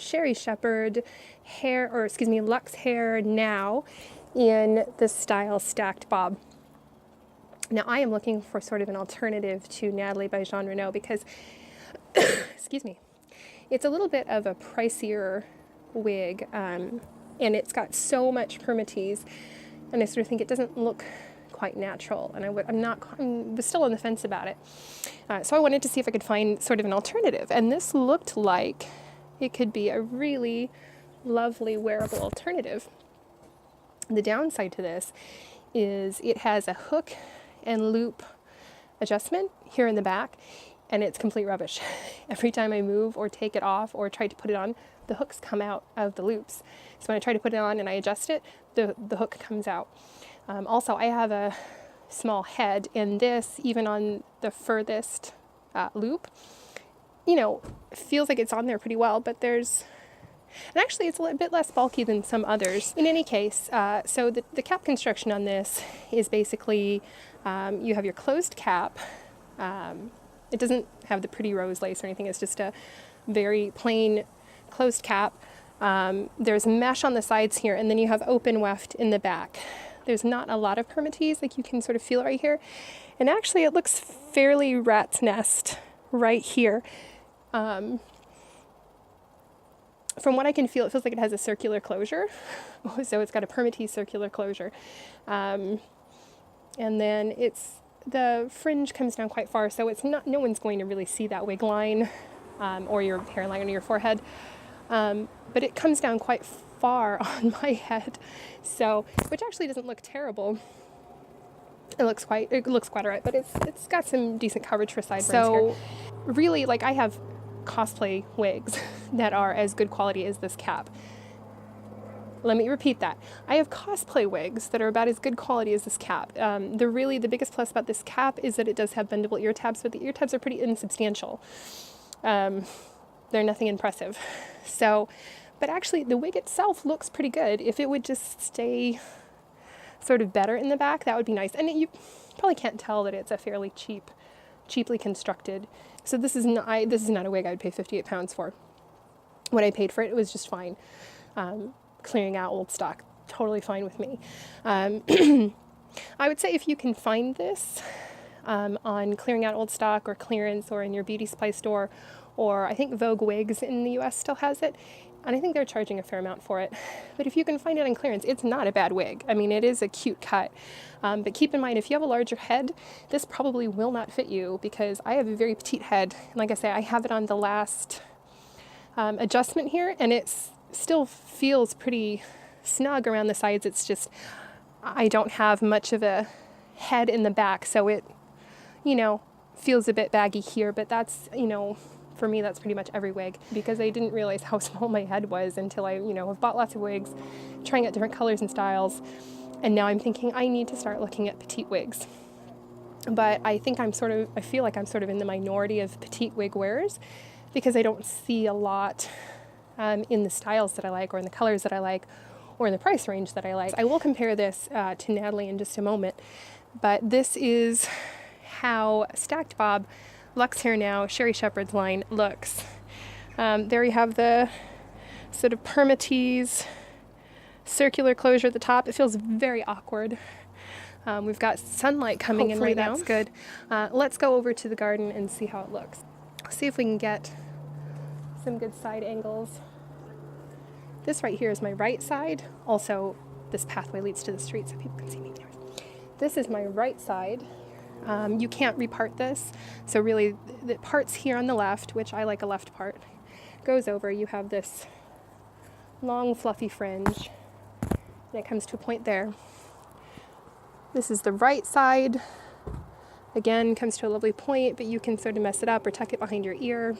Sherri Sheppard Luxhair Now in the style Stacked Bob. Now I am looking for sort of an alternative to Natalie by Jon Renau because, excuse me, it's a little bit of a pricier wig, and it's got so much permatease, and I sort of think it doesn't look quite natural, and I'm still on the fence about it. So I wanted to see if I could find sort of an alternative, and this looked like it could be a really lovely wearable alternative. The downside to this is it has a hook and loop adjustment here in the back, and it's complete rubbish. Every time I move or take it off or try to put it on, the hooks come out of the loops. So when I try to put it on and I adjust it, the hook comes out. Also, I have a small head, and this, even on the furthest loop, you know, feels like it's on there pretty well, but and actually it's a bit less bulky than some others. In any case, so the cap construction on this is basically, you have your closed cap. It doesn't have the pretty rose lace or anything, it's just a very plain closed cap. There's mesh on the sides here, and then you have open weft in the back. There's not a lot of permatease, like you can sort of feel it right here. And actually it looks fairly rat's nest right here. From what I can feel, it feels like it has a circular closure. So it's got a permatease circular closure. And then the fringe comes down quite far, so no one's going to really see that wig line or your hairline or your forehead. But it comes down quite far on my head, so, which actually doesn't look terrible. It looks quite alright, but it's got some decent coverage for sideburns here. Really, like, I have cosplay wigs that are as good quality as this cap. Let me repeat that. I have cosplay wigs that are about as good quality as this cap. The biggest plus about this cap is that it does have bendable ear tabs, but the ear tabs are pretty insubstantial. They're nothing impressive. So, but actually the wig itself looks pretty good. If it would just stay sort of better in the back, that would be nice. And you probably can't tell that it's a fairly cheaply constructed. So this is not a wig I would pay £58 for. What I paid for it was just fine. Clearing out old stock, totally fine with me. I would say if you can find this on clearing out old stock or clearance or in your beauty supply store, or I think Vogue Wigs in the US still has it, and I think they're charging a fair amount for it. But if you can find it on clearance, it's not a bad wig. I mean, it is a cute cut. But keep in mind, if you have a larger head, this probably will not fit you, because I have a very petite head. And like I say, I have it on the last adjustment here, and it still feels pretty snug around the sides. It's just, I don't have much of a head in the back, so it, feels a bit baggy here, but that's, for me, that's pretty much every wig, because I didn't realize how small my head was until I, have bought lots of wigs, trying out different colors and styles, and now I'm thinking I need to start looking at petite wigs. But I think I feel like I'm sort of in the minority of petite wig wearers, because I don't see a lot in the styles that I like, or in the colors that I like, or in the price range that I like. I will compare this to Natalie in just a moment, but this is how Stacked Bob Luxhair Now Sherri Sheppard's line looks. There you have the sort of permatease circular closure at the top. It feels very awkward. We've got sunlight coming in right now. That's good. Let's go over to the garden and see how it looks. See if we can get some good side angles. This right here is my right side. Also, this pathway leads to the street so people can see me. This is my right side. You can't repart this, so really the parts here on the left, which I like a left part, goes over. You have this long fluffy fringe, and it comes to a point there. This is the right side. Again, comes to a lovely point, but you can sort of mess it up or tuck it behind your ear.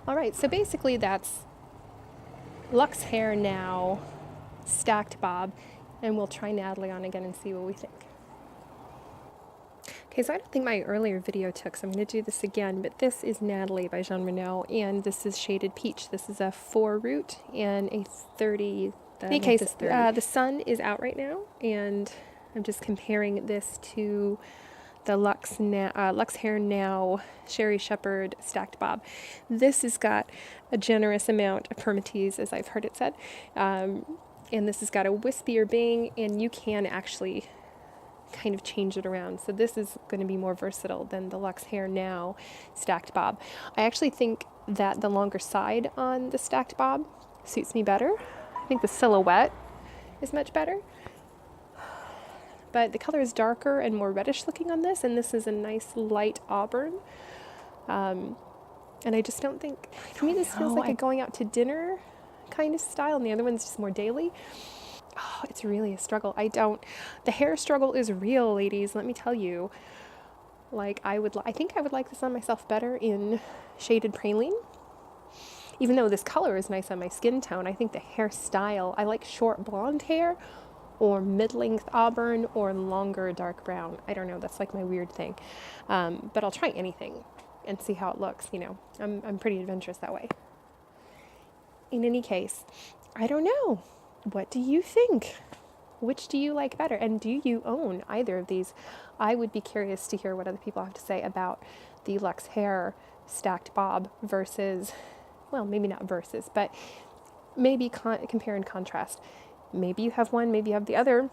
All right, so basically that's Luxhair Now Stacked Bob, and we'll try Natalie on again and see what we think. Okay, so I don't think my earlier video took, so I'm going to do this again, but this is Natalie by Jon Renau, and this is Shaded Peach. This is a 4 root and a 30. In any case, the sun is out right now, and I'm just comparing this to the Luxhair Now Sherri Sheppard stacked bob. This has got a generous amount of permatease, as I've heard it said. And this has got a wispier bang, and you can actually kind of change it around. So this is going to be more versatile than the Luxhair Now stacked bob. I actually think that the longer side on the stacked bob suits me better. I think the silhouette is much better. But the color is darker and more reddish looking on this, and this is a nice light auburn. And I just don't think, to me this feels like a going out to dinner kind of style, and the other one's just more daily. Oh, it's really a struggle. The hair struggle is real, ladies, let me tell you. Like, I think I would like this on myself better in shaded praline. Even though this color is nice on my skin tone, I think the hairstyle, I like short blonde hair, or mid-length auburn, or longer dark brown. I don't know, that's like my weird thing. But I'll try anything and see how it looks, you know. I'm pretty adventurous that way. In any case, I don't know. What do you think? Which do you like better? And do you own either of these? I would be curious to hear what other people have to say about the Luxhair stacked bob versus, well, maybe not versus, but maybe compare and contrast. Maybe you have one, maybe you have the other.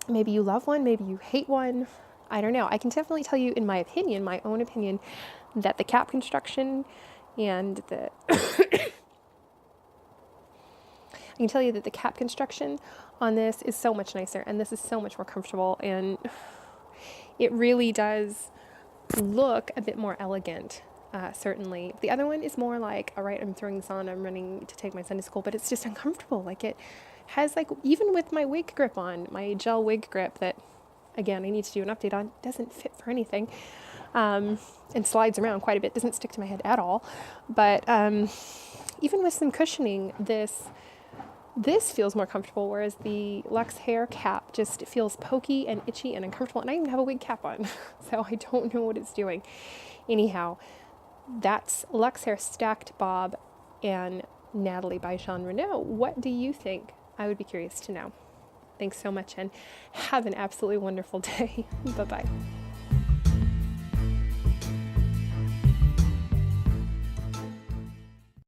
Maybe you love one, maybe you hate one. I don't know. I can definitely tell you, in my opinion, my own opinion, that the cap construction and the I can tell you that the cap construction on this is so much nicer, and this is so much more comfortable, and it really does look a bit more elegant, certainly. The other one is more like, all right, I'm throwing this on, I'm running to take my son to school, but it's just uncomfortable. Like, it has, like, even with my wig grip on, my gel wig grip that, again, I need to do an update on, doesn't fit for anything, and slides around quite a bit, doesn't stick to my head at all. But even with some cushioning, this feels more comfortable, whereas the Luxhair cap just feels pokey and itchy and uncomfortable, and I even have a wig cap on, so I don't know what it's doing. Anyhow, that's Luxhair stacked bob and Natalie by Jon Renau. What do you think? I would be curious to know. Thanks so much, and have an absolutely wonderful day. Bye-bye.